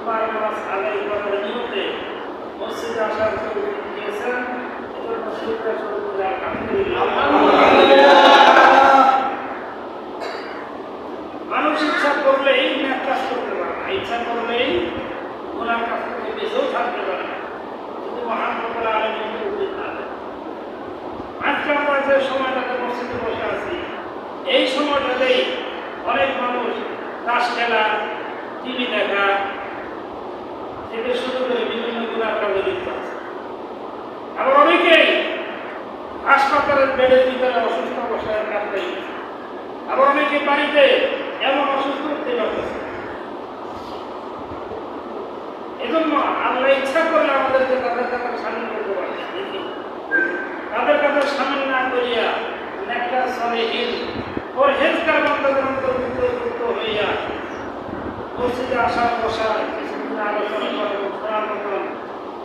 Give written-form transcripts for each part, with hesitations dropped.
জুমার নামাজ আদায় করার নিয়তে মসজিদে আসার তৌফিক দিয়েছেন। এজন্য শুকরিয়া শুরু করে আলহামদুলিল্লাহ। মানুষ ইচ্ছা করলেই ন্যাক কাজ করতে পারে না, ইচ্ছা করলেই গুনার কাজ থেকে বেঁচেও থাকতে পারে না, যদি মহান রব্বুল আলামিনের উদ্যোগ না দেয়। আজকে আমরা যে সময়টাতে মসজিদে বসে আছি, এই সময়টাতেই অনেক মানুষ তাস খেলা, টিভি দেখা থেকে শুরু করে বিভিন্ন গুনার কাজে লিপ্ত আছে। আবার অনেকেই হাসপাতালের বেডের ভিতরে অসুস্থ অবস্থায় কাটতে গেছে, আবার অনেকে বাড়িতে এমন অসুস্থ হতে পারতেছে। এজন্য আল্লাহ ইচ্ছা করলে আমাদেরকে তাদের কাছে সামিল করতে পারে, তাদের কাছে সামিল না করিয়া একটা সলিহিন ওর হেজকার বান্দাদের অন্তর্ভুক্ত হইয়া মসজিদে আসা বসা কিছুদিন আলোচনা করে করার মতন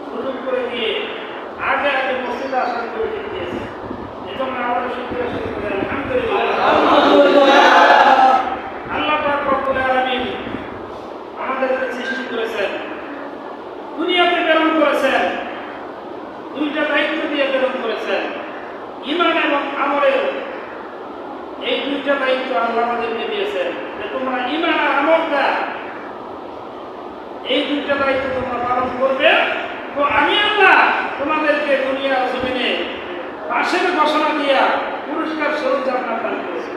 সুযোগ করে দিয়ে আগে আগে মসজিদে আসার তৌফিক দিয়েছে। এজন্য আমরা শুকরিয়া শুরু করি আলহামদুলিল্লাহ। আল্লাহ পাক রব্বুল আলামিন আমাদেরকে সৃষ্টি করেছেন, দুনিয়াতে প্রেরণ করেছেন, দুইটা দায়িত্ব দিয়ে প্রেরণ করেছেন, ঈমান এবং আমলের। এই দুইটা দায়িত্ব আল্লাহ আমাদেরকে দিয়েছেন যে তোমরা ঈমান আর আমলটা, এই দুইটা দায়িত্ব তোমরা পালন করবে। তো আমি আল্লাহ তোমাদেরকে দুনিয়ার জমিনে পাশের ঘোষণা দিয়া পুরস্কার স্বরূপ জান্নাত দান করেছি।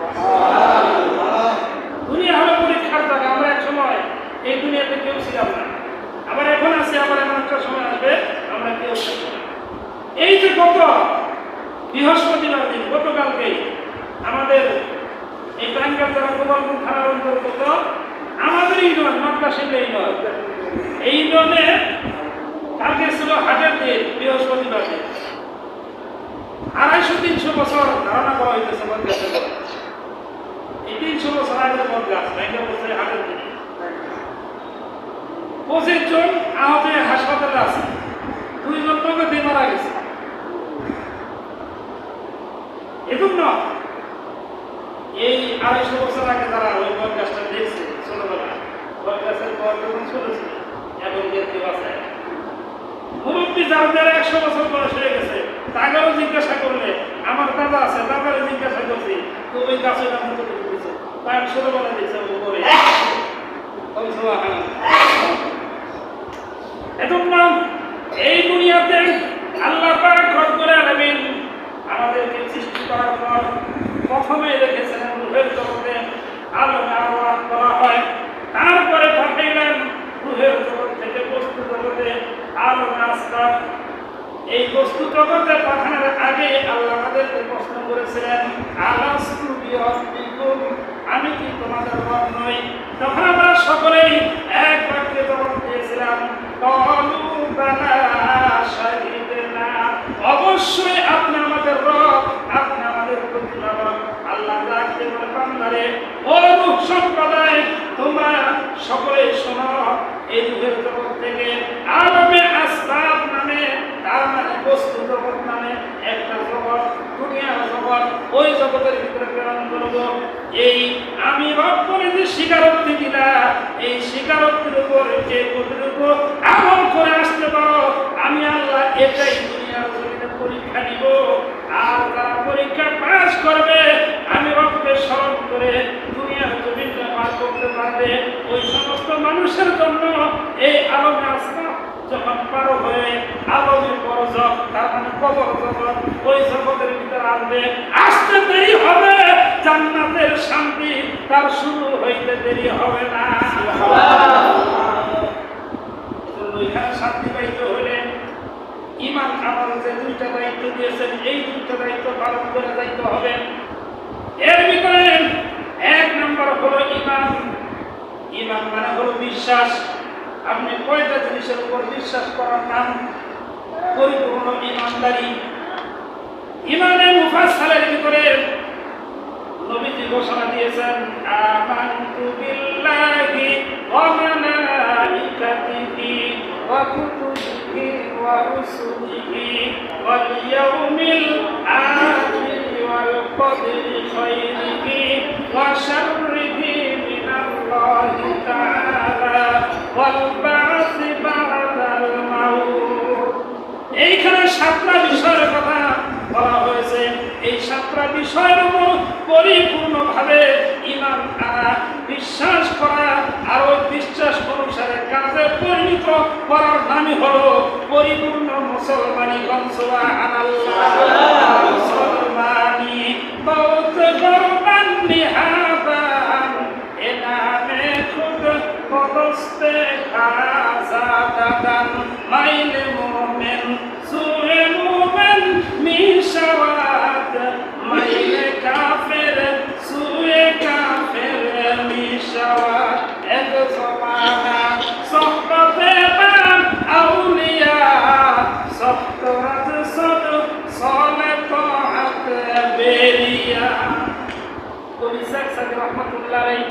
দুনিয়া হলো পরীক্ষার জায়গা। আমরা এক সময় এই দুনিয়াতে কেউ ছিলাম না, আবার এখন আছি, আবার এমন একটা সময় আসবে আমরা কেউ থাকবো না। এই যে গত বৃহস্পতিবার দিন, গতকালকেই আমাদের এই টাঙ্গাইল জেলা গোপালগঞ্জ থানার অন্তর্গত আমাদের ইউনিয়ন নটকাশিল্লা ইউনিয়ন, এই ইউনিয়নে কালকে ছিল হাটের দিন, বৃহস্পতিবার দিন। 250-300 বছর ধারণা করা হইতেছে বটগাছের। এই 300 বছর আগের বটগাছ ভেঙে বছরে হাটের দিন 25 জন আহত হাসপাতালে আছে, 2 জন নগদে মারা গেছে। এজন্য এই 250 বছর আগে যারা ওই বটগাছটা দেখছে ছোটবেলায়, বটগাছের পর যখন ছোট ছিল এবং দেখতে বাঁচায় মুরব্বী যাদের 100 বছর বয়স হয়ে গেছে, তাদেরও জিজ্ঞাসা করলে, আমার দাদা আছে, দাদারে জিজ্ঞাসা করছি তো ওই গাছের নাম তো দিচ্ছে, তাই আমি ছোটবেলা দেখছি উপরে। এজন্য এই দুনিয়াতে আল্লাহ পাক রব্বুল আলামিন আমাদেরকে সৃষ্টি করার পর প্রথমে রেখেছেন রূহের জগতে, আলোকে আরওয়াহ করা হয়, তারপরে পাঠাইলেন রূহের জগৎ থেকে বস্তু জগতে আলোকে আসবাব। এই বস্তু জগতে পাঠানোর আগে আল্লাহ আমাদেরকে প্রশ্ন করেছিলেন, আলাস্তু বিরাব্বিকুম, আমি কি তোমাদের রব নই? তখন আমরা সকলেই এক বাক্যে জবাব দিয়েছিলাম, ক্বালু বালা শাহিদনা, অবশ্যই আপনি আমাদের রব, আপনি আমাদের প্রতিপালক। আল্লাহ ডাকতে বলে, বান্দারে, ও রূহ সম্প্রদায়, তোমরা সকলেই শোনো, এই রূহের জগৎ থেকে আলমে আসবাব নামে, তার মানে বস্তু জগৎ নামে একটা জগৎ, দুনিয়ার জগৎ, ওই জগতের ভিতরে প্রেরণ করব। এই আমি রব করে যে স্বীকারোক্তি দিলা, এই স্বীকারোক্তির উপর যে কতটুকু আমল করে আসতে পারো, আমি আল্লাহ এটাই দুনিয়ার জমিনে পরীক্ষা নিব। আর যারা পরীক্ষা পাস করবে, আমি রবকে স্মরণ করে দুনিয়ার জমিনটা পার করতে পারবে, ওই সমস্ত মানুষের জন্য এই আলমে আসবাব যখন পার হয়ে আলমে বরজখ, তার মানে কবর জগৎ, ওই জগতের ভিতরে আসবে, আসতে দেরি হবে, জান্নাতের শান্তি তার শুরু হইতে দেরি হবে না। ওইখানে শান্তি পাইতে হলে ঈমান আমল যে দুইটা দায়িত্ব দিয়েছেন, এই দুইটা দায়িত্ব পালন করে যাইতে হবে। এর ভিতরে 1 নম্বর হলো ঈমান। ঈমান মানে হলো বিশ্বাস। আপনি কয়টা জিনিসের উপর বিশ্বাস করার নাম পরিপূর্ণ ঈমানদারি। ঈমানের মুফাসসালের ভিতরে নবীজি ঘোষণা দিয়েছেন, আমানতু বিল্লাহি ওয়া মালাইকাতিহি ওয়া কুতুবিহি ওয়া রুসুলিহি ওয়াল ইয়াউমিল আখির ওয়াল কদরি খাইরিহি ওয়া শাররিহি মিনাল্লাহি তাআলা ওয়াল বা'থ সাতটা বিষয়ের কথা বলা হয়েছে। এই সাতটা বিষয়ের উপর পরিপূর্ণভাবে ঈমান আনা, বিশ্বাস করা আর ওই বিশ্বাস অনুসারে কাজে পরিণত করার নামই হলো পরিপূর্ণ মুসলমানি। সুবহানাল্লাহ। মুসলমানি বহুত গরবান নিহাবান এ নামে খুদ পদস্তে খাজা দাদান মাইলে মোমেন সুয়ে মোমেন মিশাওয়াত মাইলে কাফের সুয়ে কাফের মিশাওয়াত এক জমানা সহবতে বান আউলিয়া সহবত সদ সলে তাআত বেরিয়া। কবি শেখ সাদি রহমাতুল্লাহ আলাইহি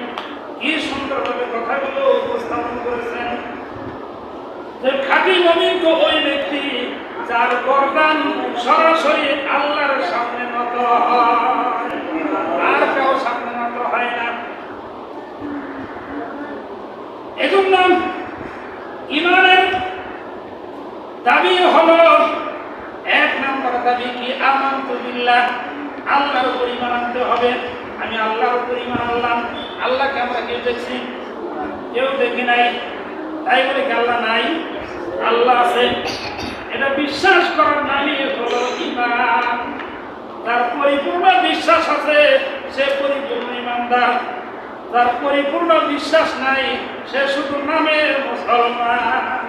কি সুন্দরভাবে কথাগুলো উপস্থাপন করেছেন যে খাঁটি মুমিন তো ওই ব্যক্তি যার গর্দান সরাসরি আল্লাহর সামনে নত হয়, আর কেউ সামনে নত হয় না। এজন্য ঈমানের দাবি হলো, এক নম্বর দাবি কি আমানতু বিল্লাহ, আল্লাহর উপর ঈমান আনতে হবে। আমি আল্লাহর উপর ঈমান আনলাম। আল্লাহকে আমরা কেউ দেখছি? কেউ দেখি নাই। তাই বলে কি আল্লাহ নাই? আল্লাহ আছে। এটা বিশ্বাস করার নামই হলো ঈমান। তার পরিপূর্ণ বিশ্বাস আছে সে পরিপূর্ণ ঈমানদার। তার পরিপূর্ণ বিশ্বাস নাই সে শুধু নামের মুসলমান।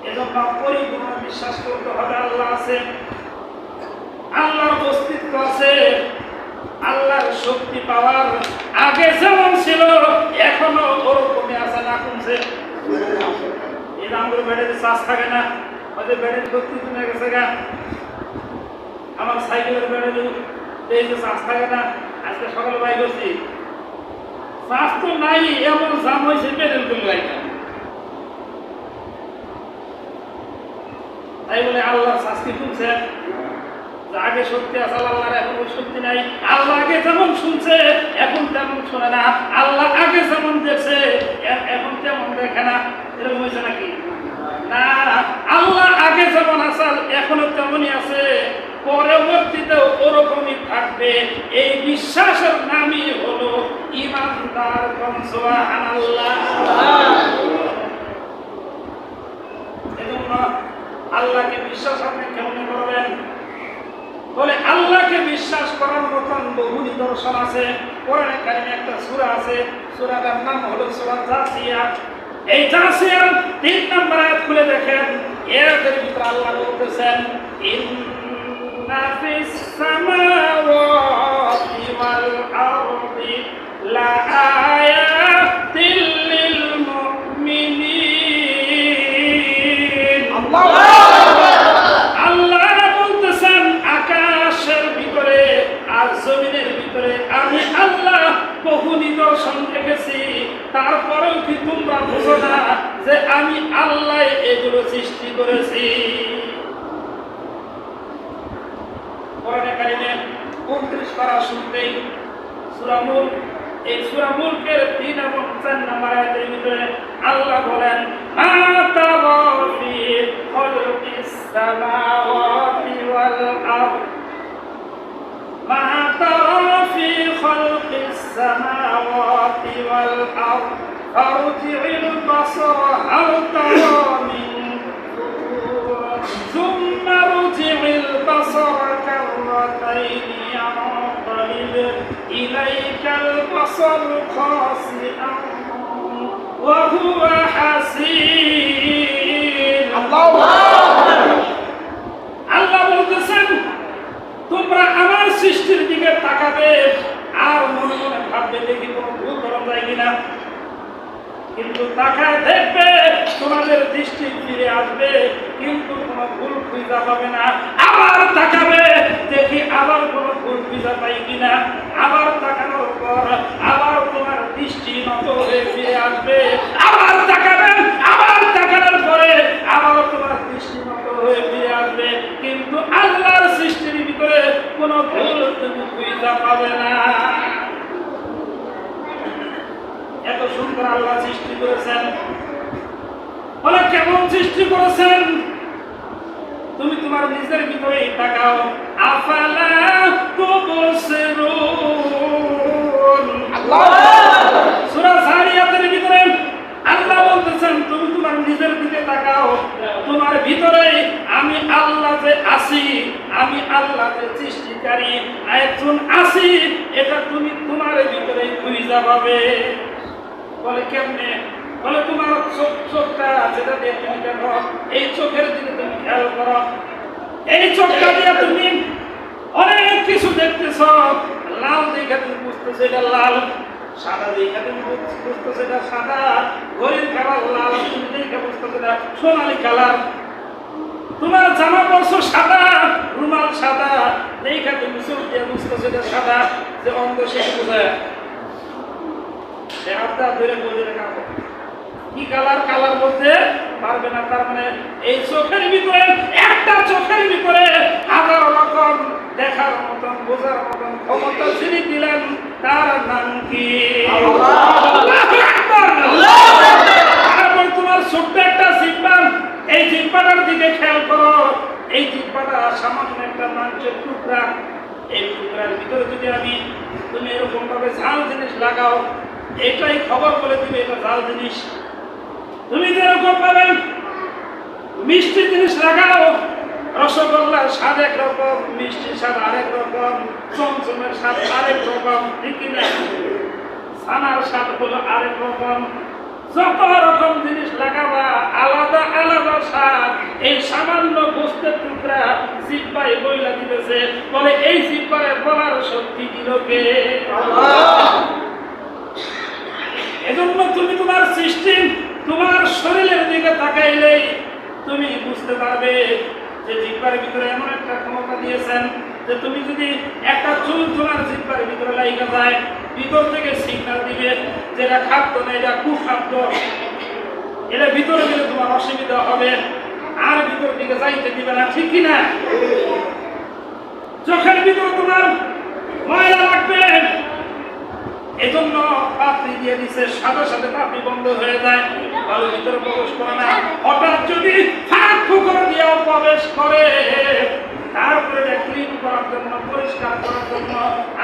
এজন্য পরিপূর্ণ বিশ্বাস করতে হবে আল্লাহ আছে, আল্লাহর অস্তিত্ব আছে, আল্লাহর শক্তি পাওয়ার আগে যেমন ছিল এখনো ওরকমই আছে, না কমছে। এই আমগুলো ব্যাটারি চার্জ থাকে না, ওদের ব্যাটারি ভর্তি কমে গেছে গা। আমার সাইকেলের ব্যাটারি এই যে চার্জ থাকে না, আজকে সকালে বাইক করছি, চার্জ তো নাই, এমন জাম হয়েছে ব্যাটারি করে লাইটা। তাই বলে আল্লাহ শাস্তি শুনছে, আগে শক্তি আছে আল্লাহর, এখন ওই শক্তি নাই। আল্লাহ আগে যেমন শুনছে এখন তেমন শোনে না, আল্লাহ আগে যেমন দেখছে এখন তেমন দেখে না। এরকম হয়েছে নাকি? না, আল্লাহ আগে যেমন আছে এখনো তেমনই আছে, পরবর্তীতেও ওরকমই থাকবে। এই বিশ্বাসের নামই হলো ঈমানদার। সুবহানাল্লাহ। এজন্য আল্লাহকে বিশ্বাস আপনি কেমন করবেন? বলে আল্লাহকে বিশ্বাস করার মতন বহু নিদর্শন আছে। কোরআনে কারিমে একটা সূরা আছে, সূরাটার নাম হলো সূরা জাসিয়া। এই জাসিয়ার 3 নম্বর আয়াত খুলে দেখেন। এর ভিতরে আল্লাহ বলতেছেন, ইন্না ফিস সামাওয়াতি ওয়াল আরদি লাআয়াতিল লিল মুমিনিন। আল্লাহ বলতেছেন আকাশের ভিতরে আর জমিনের ভিতরে আমি আল্লাহ বহু নিদর্শন রেখেছি, তারপরেও কি তোমরা বুঝো না যে আমি আল্লাহ এগুলো সৃষ্টি করেছি? কোরআনে কারিমে 29 পারা শুনতেই সূরা মুলক, এই সূরা মুলকের 3 এবং 4 নম্বর আয়াতের ভিতরে আল্লাহ বলেন, মা তারা ফি খালকিস সামাওয়াতি ওয়াল আরদ মা তারা ফি খালকিস সামাওয়াতি ওয়াল আরদ ফারজি'il বাসারা হাল তারা মিন ফুতুর থুম্মা রজি'il বাসারা কাররাতাইনি ينقلب إليك البصر خاسئا وهو حسير। আল্লাহ বলতেছেন তোমরা আমার সৃষ্টির দিকে তাকাবে আর মনে মনে ভাববে দেখি কোনো ভুল ধরা যায় কিনা, কিন্তু তাকায় দেখবে তোমাদের দৃষ্টি ফিরে আসবে কিন্তু কোনো ভুল খুঁজে পাবে না। আবার তাকাবে দেখি আবার কোনো ভুল খুঁজে পাই কিনা, আবার তাকানোর পর আবার তোমার দৃষ্টি নত হয়ে ফিরে আসবে। আবার তাকাবেন, আবার তাকানোর পরে আবার তোমার দৃষ্টি নত হয়ে ফিরে আসবে, কিন্তু আল্লাহর সৃষ্টির ভিতরে কোনো ভুল তুমি খুঁজে পাবে না। এত সুন্দর আল্লাহ সৃষ্টি করেছেন, বলে কেমন সৃষ্টি করেছেন? তুমি তোমার নিজের ভিতরে তাকাও। আফালা তুবসিরুন। সূরা যারিয়াতের ভিতরে আল্লাহ বলতেছেন তুমি তোমার নিজের দিকে তাকাও, তোমার ভিতরে আমি আল্লাহ যে আছি, আমি আল্লাহ যে সৃষ্টিকারী একজন আছি, এটা তুমি তোমার ভিতরে খুঁজে পাবে। বলে কেমনে? বলে তোমার চোখটা যেটা দিয়ে তুমি দেখো, এই চোখের দিকে তুমি খেয়াল করো, এই চোখটা দিয়ে তুমি অনেক কিছু দেখতেছ। লাল দেখে তুমি বুঝতেছো এটা লাল, সাদা দেখে তুমি বুঝতেছো এটা সাদা, ঘড়ির কালার লাল তুমি দেখে বুঝতেছো এটা সোনালী কালার। তোমার জামা পরছো সাদা, রুমাল সাদা, দেখে তুমি চোখ দিয়ে বুঝতেছো এটা সাদা। যে অন্ধ সে বোঝায় হাতটা ধরে বলে রাখো কি কালার, কালার বলতে পারবে না। তার মানে এই চোখের ভিতরে, একটা চোখের ভিতরে হাজার রকম দেখার মতন বোঝার মতন ক্ষমতা যিনি দিলেন তার নাম কি? তারপর তোমার ছোট্ট একটা জিহ্বা, এই জিহ্বাটার দিকে খেয়াল করো। এই জিহ্বাটা সামান্য একটা মাংসের টুকরা, এই টুকরার ভিতরে যদি তুমি এরকম ভাবে ঝাল জিনিস লাগাও, এটাই খবর বলে দিবে এটা ঝাল জিনিস। তুমি যেরকম ভাবে মিষ্টি জিনিস লাগাও, রসগোল্লার স্বাদ একরকম, মিষ্টির স্বাদ আরেক রকম, চমচমের স্বাদ আরেক রকম, ঠিক না? ছানার স্বাদ হলো আরেক রকম। যত রকম জিনিস লাগাবা আলাদা আলাদা স্বাদ। এই সামান্য গোস্তের টুকরা জিহ্বায় বইলা দিতেছে, বলে এই জিহ্বায় বলার শক্তি দিল কে? এজন্য তুমি তোমার সৃষ্টি, তোমার শরীরের দিকে তাকাইলেই তুমি বুঝতে পারবে যে জিহ্বার ভিতরে এমন একটা ক্ষমতা দিয়েছেন যে তুমি যদি একটা চুল তোমার জিহ্বার ভিতরে লাগা যায়, ভিতর থেকে সিগন্যাল দিবে যেটা খাদ্য না, এটা কুখাদ্য, এটা ভিতরে গেলে তোমার অসুবিধা হবে, আর ভিতর দিকে যাইতে দিবে না, ঠিক কিনা? চোখের ভিতরে তোমার ময়লা লাগবে, এজন্য পাপড়ি দিয়ে দিছে, সাথে সাথে পাপড়ি বন্ধ হয়ে যায়, ভালো ভিতরে প্রবেশ করে না। হঠাৎ যদি ফাঁক ফুকর দিয়েও প্রবেশ করে, তারপরে ক্লিন করার জন্য, পরিষ্কার করার জন্য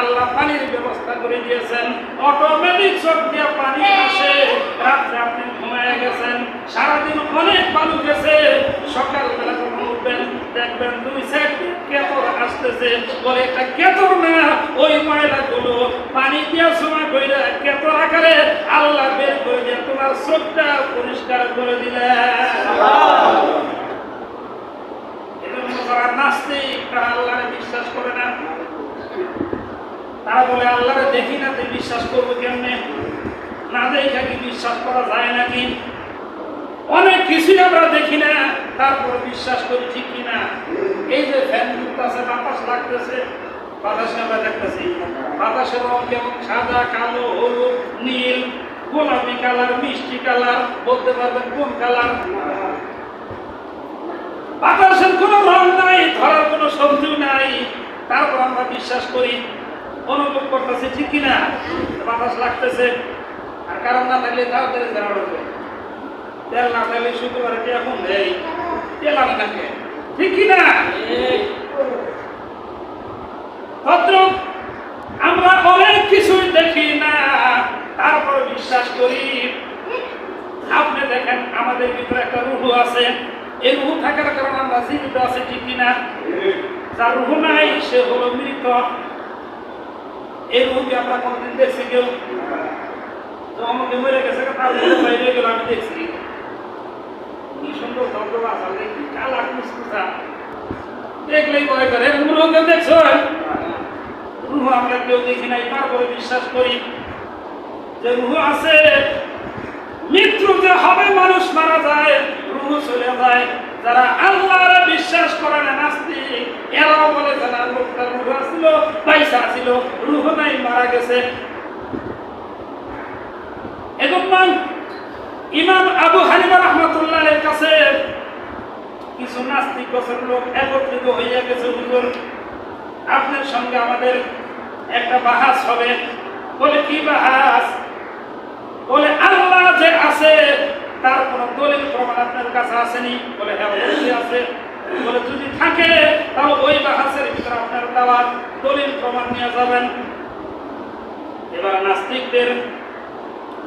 আল্লাহ পানির ব্যবস্থা করে দিয়েছেন। অটোমেটিক চোখ দিয়ে পানি আসে। রাত্রে আপনি ঘুমায় গেছেন, সারাদিন অনেক বালু গেছে, সকালবেলা যখন উঠবেন দেখবেন 2 সেট কেতর আসতেছে। বলে এটা কেতর না, ওই ময়লাগুলো পানি দিয়ে সময় করে কেতর আকারে আল্লাহ বের করে দিয়ে তোমার চোখটা পরিষ্কার করে দিলেন। যারা নাস্তিক তারা আল্লাহরে বিশ্বাস করে না, তারা বলে আল্লাহরে দেখি না তো বিশ্বাস করবো কেমনে? না দেখা কি বিশ্বাস করা যায় নাকি? অনেক কিছুই আমরা দেখি না, তারপর বিশ্বাস করি, ঠিক কিনা? এই যে ফ্যান ঘুরতেছে, বাতাস লাগতেছে, বাতাসে আমরা দেখতেছি বাতাসের রং কেমন, সাদা, কালো, হলুদ, নীল, গোলাপি কালার, মিষ্টি কালার, বলতে পারবেন কোন কালার? বাতাসের কোনো রং নাই, ধরার কোনো শব্দ নাই, তারপর আমরা বিশ্বাস করি, অনুভব করতেছি, ঠিক কিনা? বাতাস লাগতেছে, আর কারণ না থাকলে তাড়াতাড়ি জানা উঠবে, তেল না থাকলে শুক্রবারে এখন এই তেল আনে থাকে, ঠিক কিনা? তদ্রুপ আমরা অনেক কিছুই দেখি না, তারপর বিশ্বাস করি। আপনি দেখেন আমাদের ভিতরে একটা রূহ আছে, এই রূহ থাকার কারণে আমরা জীবিত আছি, ঠিক কিনা? যার রূহ নাই সে হলো মৃত। এই রূহকে আমরা কোনদিন দেখছি কেউ? আমাকে মরে গেছে, তার বাইরে গেল, আমি দেখছি কি সুন্দর ধবধবা আছে, কি কালা কুচকুচা, দেখলেই ভয় করে। রূহকে দেখছো? রূহ আমরা কেউ দেখি নাই, তারপরে বিশ্বাস করি যে রূহ আছে। মৃত্যু যে হবে, মানুষ মারা যায়, রূহ চলে যায়। যারা আল্লাহরে বিশ্বাস করে না, নাস্তিক, এরাও বলে যে না, লোকটা রূহ ছিল, পয়সা ছিল, রূহ নাই, মারা গেছে। এজন্য ইমাম আবু হানিফা রাহমাতুল্লাহের কাছে কিছু নাস্তিক গোছের লোক একত্রিত হইয়া গেছে, হুজুর আপনার সঙ্গে আমাদের একটা বাহাস হবে। বলে কি বাহাস? বলে আল্লাহ যে আছে তার কোন দলিল প্রমাণ আপনার কাছে আসেনি? বলে হ্যাঁ অবশ্যই আছে। বলে যদি থাকে তাহলে ওই বাহাসের ভিতরে আপনার দেওয়া দলিল প্রমাণ নিয়ে যাবেন। এবার নাস্তিকদের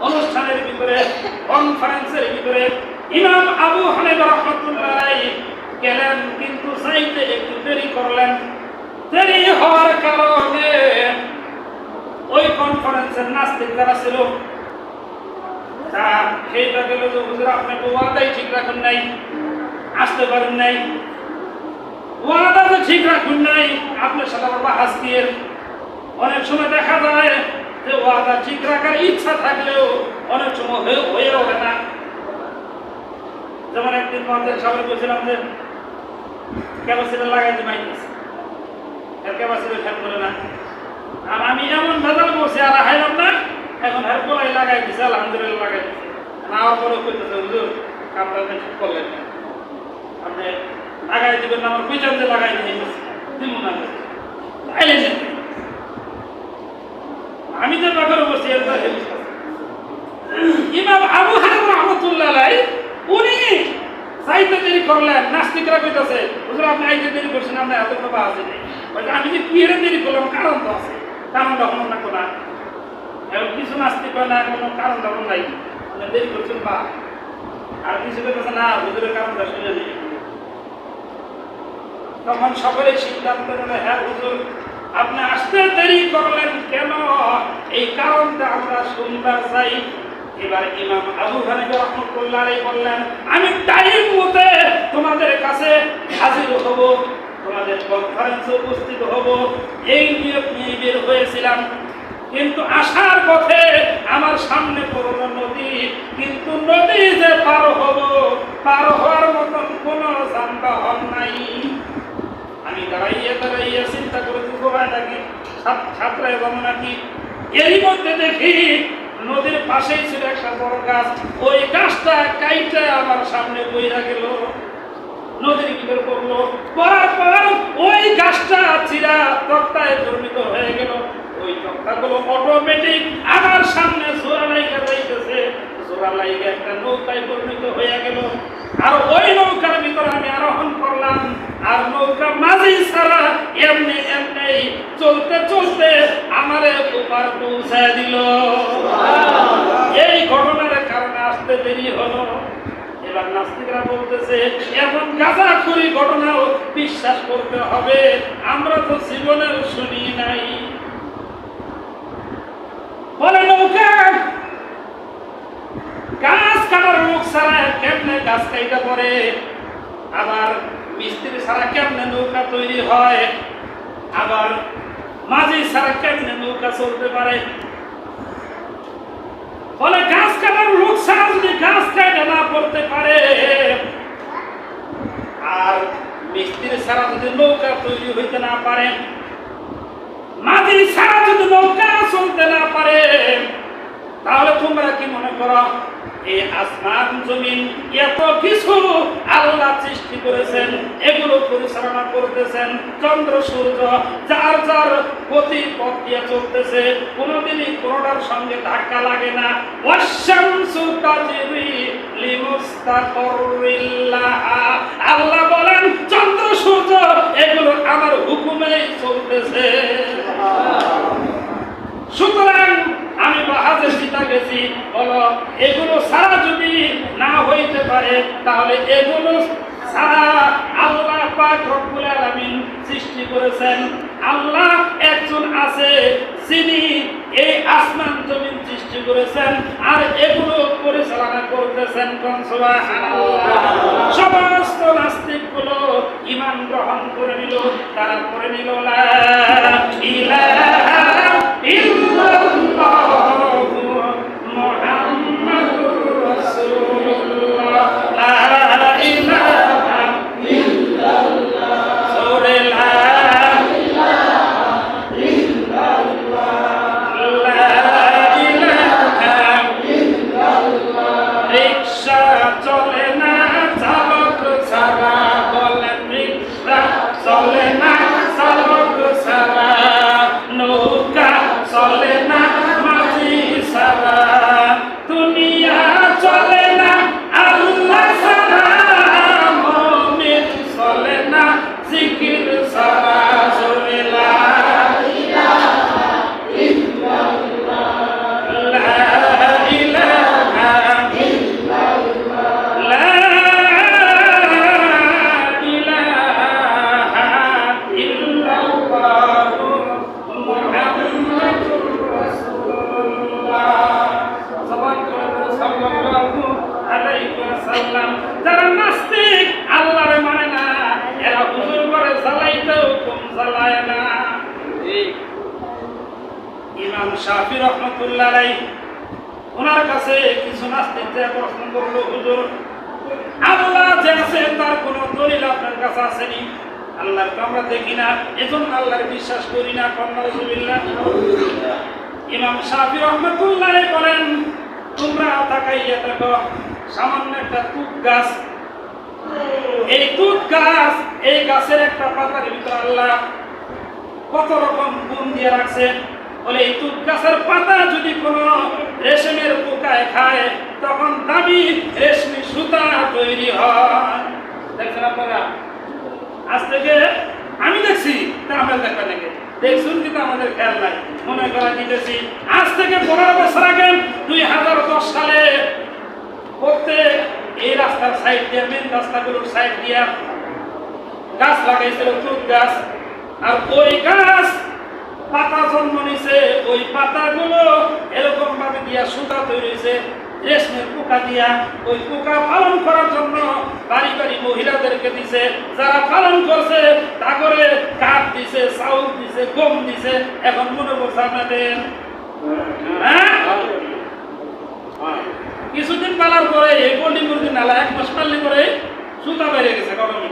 অনুষ্ঠানের ভিতরে, কনফারেন্সের ভিতরে ইমাম আবু হানিফা রাহমাতুল্লাহ আলাইহি গেলেন, কিন্তু যাইতে একটু দেরি করলেন। দেরি হওয়ার কারণে ওই কনফারেন্সের নাস্তিক যারা ছিল তা সেইটা গেল যে হুজুর আপনি তো ওয়াদাই ঠিক রাখেন নাই, আসতে পারেন নাই, ওয়াদা তো ঠিক রাখুন নাই, আপনার সাথে আবার বাহাস দিয়ে অনেক সময় দেখা যায় যে ওয়াদা ঠিক রাখার ইচ্ছা থাকলেও অনেক সময় হয়ে ওঠে না। যেমন একদিন আমাদের সবাই বলছিলাম যে ক্যাপাসিটি লাগাইতে পাইতেছে, ক্যাপাসিটি ফ্যান করে না, আর আমি এমন ভেজাল করছি আর হাইলাম না, এখন হের গোলাই লাগাই দিছে, আলহামদুলিল্লাহ লাগাই দিছে। আমার পরে কইতেছে হুজুর কামটা ঠিক করলেন না, আপনি লাগাই দিবেন না, আমার পিছন দিয়ে লাগাই দিয়ে দিব না, আমি যে ব্যাপারে বসছি ইমাম আবু হানিফা রাহমাতুল্লাহ আলাইহি উনি সাইতে দেরি করলেন। নাস্তিকরা কইতাছে হুজুর আপনি আইতে দেরি করছেন, আপনি এত কোনো বাস নেই। আমি যে কি এর দেরি করলাম কারণ তো আছে, কারণটা হলো না কোনা এখন কিছু নাস্তিক হয় না, কোনো কারণ তখন নাই, আপনি দেরি করছেন বা আর কিছু কইতাছে না হুজুরের কারণটা শুনে নেই। তখন সকলেই সিদ্ধান্ত নেবে হ্যাঁ হুজুর আপনি আসতে দেরি করলেন কেন, এই কারণটা আমরা শুনবার চাই। এবার ইমাম আবু হানিফা রাহমাতুল্লাহ আলাইহি বললেন আমি টাইম মতে তোমাদের কাছে হাজির হব, তোমাদের কনফারেন্সে উপস্থিত হব, এই নিয়ত নিয়ে বের হয়েছিলাম, কিন্তু আসার পথে আমার সামনে পড়ল নদী, কিন্তু নদী যে পার হব, পার হওয়ার মতন কোন যানবাহন নাই। আমি দাঁড়াইয়া চিন্তা করে দুঃখ হয় নাকি ছাত্রায় যাবো নাকি, এরই মধ্যে দেখি নদীর পাশেই ছিল একটা বড় গাছ, ওই গাছটা কাইটা আমার সামনে বইরা গেল, নদীর ভিতরে পড়লো, পড়ার পর ওই গাছটা চিরা তক্তায় পরিণত হয়ে গেল। ওই তক্তাগুলো অটোমেটিক আমার সামনে জোড়া লাইগা যাইতেছে, জোড়া লাইগা একটা নৌকায় পরিণত হয়ে গেল। আর ওই নৌকার ভিতরে আমি আরোহণ করলাম, আর নৌকা মাঝি ছাড়া এমনি এমনি চলতে চলতে আমারে ওপার পৌঁছায় দিল। এই ঘটনার কারণে আসতে দেরি হলো। এবার নাস্তিকরা বলতেছে এখন গাঁজাখুরি ঘটনাও বিশ্বাস করতে হবে, আমরা তো জীবনেও শুনি নাই। বলে নৌকা গাছ কাটার লোক ছাড়া কেমনে গাছ কাইটা পড়ে, আবার মিস্ত্রি ছাড়া কেমনে নৌকা তৈরি হয়, আবার মাঝি ছাড়া কেমনে নৌকা চলতে পারে। বলে গাছ কাটার লোক ছাড়া যদি গাছ কাটা না পড়তে পারে, আর মিস্ত্রি ছাড়া যদি নৌকা তৈরি হইতে না পারে, মাঝি ছাড়া যদি নৌকা চলতে না পারে, তাহলে তোমরা কি মনে করো এই আসমান জমিন এত কিছু আল্লাহ সৃষ্টি করেছেন, এগুলো পরিচালনা করতেছেন চন্দ্র সূর্য যার যার গতি পথ দিয়ে চলতেছে, কোনোদিনই কোনোটার সঙ্গে ধাক্কা লাগে না। ওয়াশ-শামসু তাজরি লিমুস্তাকাররিল লাহা, আল্লাহ বলেন চন্দ্র সূর্য এগুলো আমার হুকুমেই চলতেছে। সুতরাং আমি বাহাজে জিতা গেছি, বলো এগুলো সারা যদি না হইতে পারে তাহলে এগুলো সারা আল্লাহ পাক রব্বুল আলামিন সৃষ্টি করেছেন। আল্লাহ একজন আছে যিনি এই আসমান জমিন সৃষ্টি করেছেন আর এগুলো পরিচালনা করতেছেন। সুবহানাল্লাহ। সমস্ত নাস্তিকগুলো ঈমান গ্রহণ করে নিল, তারা করে নিল লা ইলাহা ইল্লাল্লাহু মুহাম্মাদুর রাসূলুল্লাহ, লা ইলাহা ইল্লাল্লাহ, সূরা লা ইলাহা ইল্লাল্লাহ, লা ইলাহা ইল্লাল্লাহ। রিকশা চলে না চালক ছাড়া, বলেন রিকশা চলে না চালক ছাড়া, নৌকা ইমাম শাফি রহমাতুল্লাহ আলাইহি ওনার কাছে কিছু নাস্তিকরা প্রশ্ন করলো, হুজুর আল্লাহ যে আছে তার কোনো দলিল আপনার কাছে আসেনি? আল্লাহর তো আমরা দেখি না, এজন্য আল্লাহর বিশ্বাস করি না। নাউযুবিল্লাহ। ইমাম শাফি রহমাতুল্লাহ আলাইহি বলেন, তোমরা তাকাইয়া দেখো সামান্য একটা তুত গাছ, এই তুত গাছ, এই গাছের একটা পাতার ভিতরে আল্লাহ কত রকম গুণ দিয়ে রাখছে। বলে এই তুত গাছের পাতা যদি কোনো রেশমের পোকায় খায় তখন দামি রেশমি সুতা তৈরি হয়। দেখছেন আপনারা? আজ থেকে আমি দেখছি, তা আমরা দেখবেন নাকি দেখছুন, কিন্তু আমাদের খেয়াল নাই। মনে করা দিতেছি আজ থেকে 15 বছর আগে 2010 সালে প্রত্যেক এই রাস্তার সাইড দিয়ে, মেন রাস্তাগুলোর সাইড দিয়ে গাছ লাগাইছিল, তুত গাছ। আর ওই গাছ পাতা জন্ম নিছে, ওই পাতাগুলো এরকম ভাবে দিয়া সুতা তৈরি হয়েছে রেশমের পোকা দিয়া। ওই পোকা পালন করার জন্য বাড়ি বাড়ি মহিলাদেরকে দিছে, যারা পালন করছে তা করে কাঠ দিছে, চাউল দিছে, গম দিছে। এখন মনে করছে আপনাদের কিছুদিন পালার পরে এই পোল্ট্রি মুরগি নালা 1 মাস পাললে পরে সুতা বেড়ে গেছে গরমে।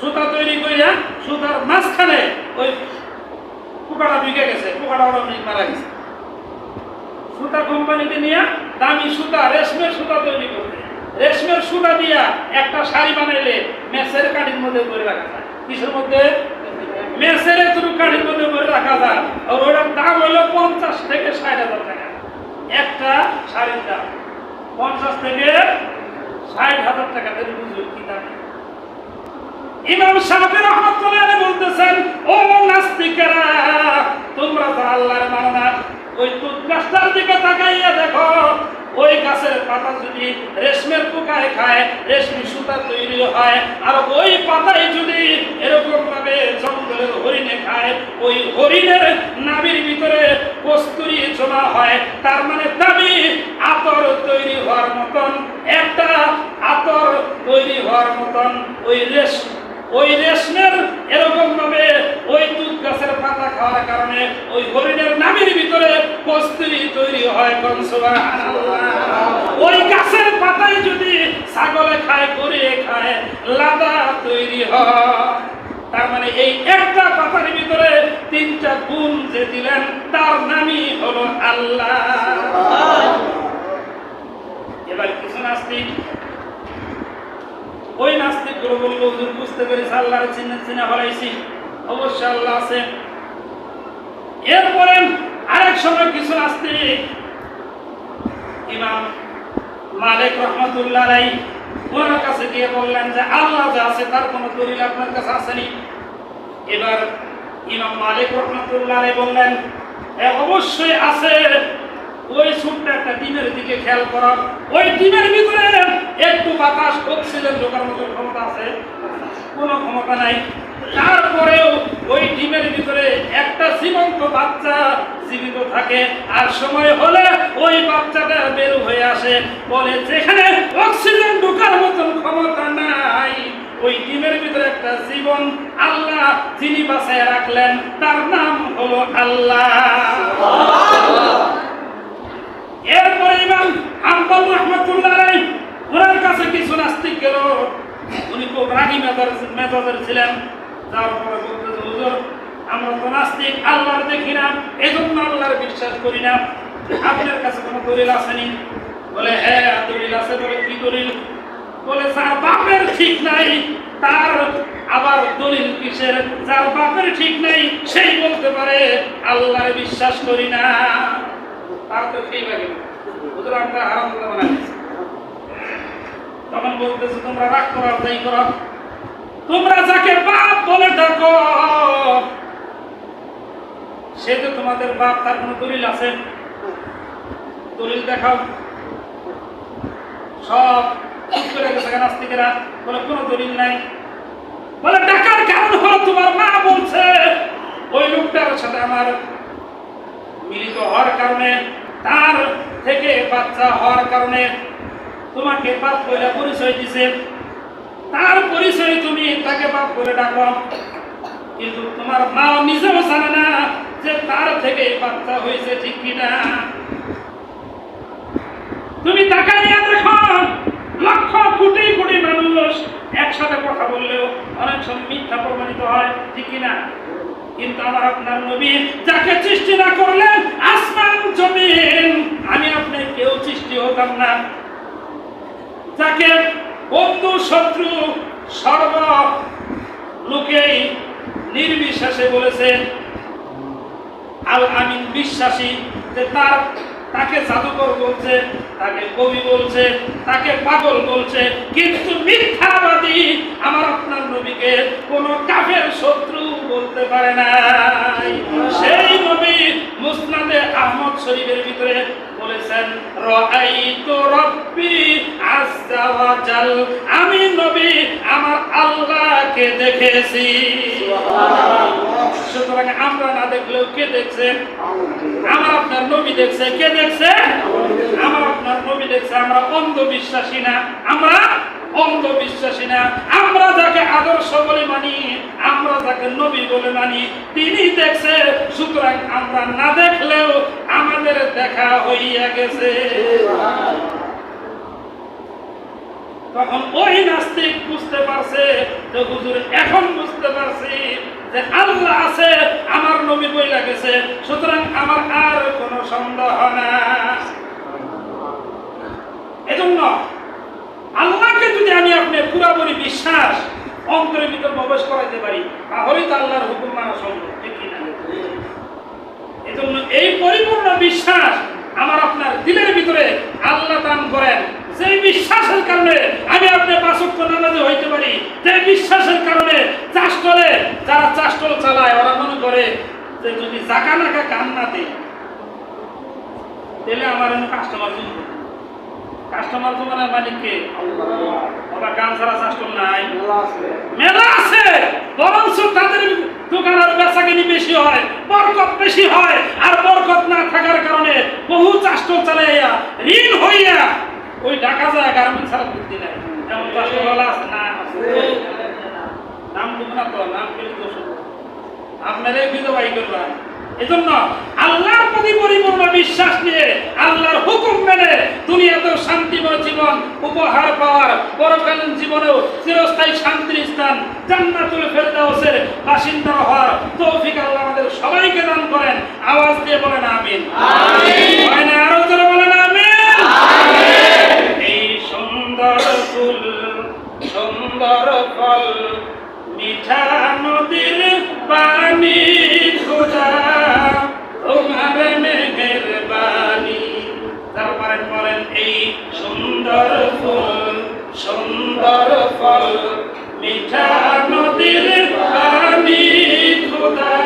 সুতা তৈরি করিয়া সুতার মাঝখানে ওই পোকাটা ঢুকে গেছে, পোকাটা অটোমেটিক মারা গেছে। সুতা কোম্পানিতে নিয়ে দামি সুতা, রেশমের সুতা তৈরি করতে, রেশমের সুতা দিয়া একটা শাড়ি বানাইলে মেসের কাঠির মধ্যে করে রাখা যায়। কিসের মধ্যে? মেসের এতটুকু কাঠির মধ্যে করে রাখা যায়। আর ওটার দাম হলো 50 থেকে 60,000 টাকা। একটা শাড়ির দাম 50 থেকে 60,000 টাকা। বুঝুন কি দাম। ইমাম শাফি রাহমাতুল্লাহ আলাইহি বলতেছেন, ও নাস্তিকেরা, তোমরা তো আল্লাহর মানো না। ওই তুত গাছটার দিকে তাকাইয়া দেখো, ওই গাছের পাতা যদি রেশমের পোকায় খায় রেশমি সুতা তৈরি হয়, আর ওই পাতায় যদি এরকম ভাবে জঙ্গলের হরিণে খায়, ওই হরিণের নাভির ভিতরে কস্তুরী জমা হয়। তার মানে দামি আতর তৈরি হওয়ার মতন, একটা আতর তৈরি হওয়ার মতন ওই রেশমের এরকম ভাবে ওই তুত গাছের পাতা খাওয়ার কারণে ওই হরিণের নাভির ভিতরে কস্তুরী তৈরি হয়। ওই গাছের পাতায় যদি ছাগলে খায়, গরুয়ে খায়, লাদা তৈরি হয়। তার মানে এই একটা পাতার ভিতরে 3টা গুণ যে দিলেন তার নামই হলো আল্লাহ। এবার কিছু নাস্তিক, ওই নাস্তিক গুলো বলল, হুজুর বুঝতে পেরেছি আল্লাহর চিনে ফেলাইছি, অবশ্যই আল্লাহ আছে। এরপরে আরেক সময় কিছু নাস্তিক ইমাম মালিক রহমাতুল্লাহ আলাইহি ওনার কাছে গিয়ে বললেন যে আল্লাহ যা আছে তার কোনো দলিল আপনার কাছে আসেনি? এবার ইমাম মালিক রহমাতুল্লাহ আলাইহি বললেন, অবশ্যই আছে। ওই ছোট্ট একটা ডিমের দিকে খেয়াল করো, ওই ডিমের ভিতরে একটু বাতাস, অক্সিজেন ঢোকার মতো ক্ষমতা আছে? কোনো ক্ষমতা নাই। তারপরেও ওই ডিমের ভিতরে একটা জীবন্ত বাচ্চা জীবিত থাকে, আর সময় হলে ওই বাচ্চাটা বের হয়ে আসে। বলে যেখানে অক্সিজেন ঢোকার মতন ক্ষমতা নাই, ওই ডিমের ভিতরে একটা জীবন আল্লাহ যিনি বাঁচায় রাখলেন তার নাম হলো আল্লাহ। এরপরে ইমাম হাম্বল রাহমাতুল্লাহ আলাইহি ওনার কাছে কিছু নাস্তিক গেল। উনি খুব রাগী মেজাজের ছিলেন। যার পরে বলতেছে, হুজুর আমরা তো নাস্তিক, আল্লাহর দেখি না, এজন্য আল্লাহর বিশ্বাস করি না। আপনার কাছে কোনো দলিল আসেনি? বলে হ্যাঁ দলিল আছে। বলে কি দলিল? বলে যার বাপের ঠিক নাই তার আবার দলিল কিসের? যার বাপের ঠিক নাই সেই বলতে পারে আল্লাহর বিশ্বাস করি না। তার তো ঠিক লাগে হুজুর আমরা হারাম কথা বানাইছি। তখন বলতেছে, তোমরা রাগ করো, তাই করো, তোমরা যাকে বাপ বলে ডাকো সে তো তোমাদের বাপ, তার কোনো দলিল আছে? দলিল দেখাও। সব ঠিক করে গেছে নাস্তিকেরা, বলে কোনো দলিল নাই। বলে ডাকার কারণ হলো তোমার মা বলছে ওই লোকটার সাথে আমার মিলিত হওয়ার কারণে, তার থেকে বাচ্চা হওয়ার কারণে তোমাকে বাপ বলে পরিচয় দিছে, তার পরিচয় তুমি তাকে বাপ বলে ডাকো। কিন্তু তোমার মা নিজেও জানে না যে তার থেকে বাচ্চা হয়েছে, ঠিক কিনা? তুমি তাকাইয়া দেখো, লক্ষ কোটি কোটি মানুষ একসাথে কথা বললেও অনেক সময় মিথ্যা প্রমাণিত হয়, ঠিক কিনা? কিন্তু আমার আপনার নবী যাকে সৃষ্টি না করলেন আসমান জমিন, আমি আপনি কেউ সৃষ্টি হতাম না, যাকে বন্ধু শত্রু সর্ব লোকেই নির্বিশ্বাসে বলেছে আল আমিন, বিশ্বাসী, যে তাকে জাদুকর বলছে, তাকে কবি বলছে, তাকে পাগল বলছে, কিন্তু মিথ্যাবাদী আমার আপনার নবীকে কোন কাফের শত্রু বলতে পারে নাই। সেই নবী মুসনাদে আহমদ শরীফের ভিতরে বলেছেন, রাআইতু রাব্বি আযজা ওয়া জাল, আমি নবী আমার আল্লাহকে দেখেছি। সুতরাং আমরা না দেখলেও কে দেখছে? আমার আপনার নবী দেখছে। কে দেখছে? আমার আপনার নবী দেখছে। আমরা অন্ধবিশ্বাসী না, আমরা অন্ধবিশ্বাসী না। আমরা যাকে আদর্শ বলে মানি, আমরা যাকে নবী বলে মানি, তিনি দেখছে। সুতরাং আমরা না দেখলেও আমাদের দেখা হইয়া গেছে। তখন ওই নাস্তিক বুঝতে পারছে যে হুজুর এখন বুঝতে পারছি যে আল্লাহ আছে, আমার নবী বইলা গেছে, সুতরাং আমার আর কোনো সন্দেহ না। এজন্য আল্লাহকে যদি আমি আপনি পুরাপুরি বিশ্বাস অন্তরের ভিতর প্রবেশ করাইতে পারি, তাহলেই তো আল্লাহর হুকুম মানা সম্ভব, ঠিক কিনা? এজন্য এই পরিপূর্ণ বিশ্বাস আমার আপনার দিলের ভিতরে আল্লাহ দান করেন। যে বিশ্বাসের কারণে আমি আপনি পাঁচ ওয়াক্ত নামাজে হইতে পারি, যে বিশ্বাসের কারণে চাষটলে যারা চাষটল চালায় ওরা মনে করে যে যদি জাকা নাকা গান না দেয় তাহলে আমার কাস্টমার জমবে। কাস্টমার জমানোর মালিককে ওরা গান ছাড়া চাষটল নাই, মেলা আছে, বরঞ্চ তাদের দোকান আর বেচাকেনি বেশি হয়, বরকত বেশি হয়। আর বরকত না থাকার কারণে বহু চাষটল চালাইয়া ঋণ হইয়া ওই ঢাকা যায় গার্মেন্টস ছাড়া বুদ্ধি নাই। এমন চাষটল আছে না? নাম দিব না তো, নাম পেলে দোষ আপনারাই বিধবাই করবেন। এজন্য আল্লাহর প্রতি পরিপূর্ণ বিশ্বাস নিয়ে আল্লাহর হুকুম মেনে দুনিয়াতেও শান্তিময় জীবন উপহার পাওয়ার, পরকালীন জীবনেও চিরস্থায়ী শান্তির স্থান জান্নাতুল ফেরদাউসের বাসিন্দা হওয়ার তৌফিক আল্লাহ আমাদের সবাইকে দান করেন। আওয়াজ দিয়ে বলেন আমিন। আমিন। আরো জোরে বলেন আমিন। এই সুন্দর ফুল, সুন্দর ফল, মিঠা নদীর পানি, খোদা তোমার মেহেরবানি। যারা পারেন বলেন, এই সুন্দর ফুল, সুন্দর ফল, মিঠা নদীর পানি, খোদা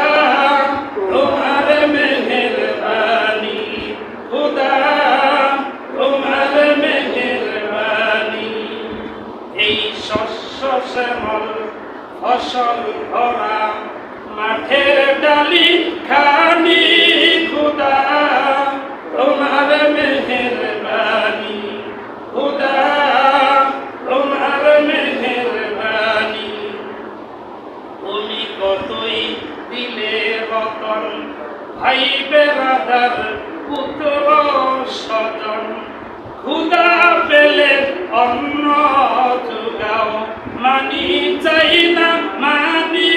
তোমার মেহেরবানি, খোদা তোমার মেহেরবানি। এই শস্য শ্যামল ফসল ভরা মাঠের ডালি খানি, খোদা তোমার মেহেরবানি, খোদা তোমার মেহেরবানি। তুমি কতই দিলে রতন, ভাই বেরাদার পুত্র স্বজন, ক্ষুধা পেলে অন্ন যোগাও, মানি চাই না মানি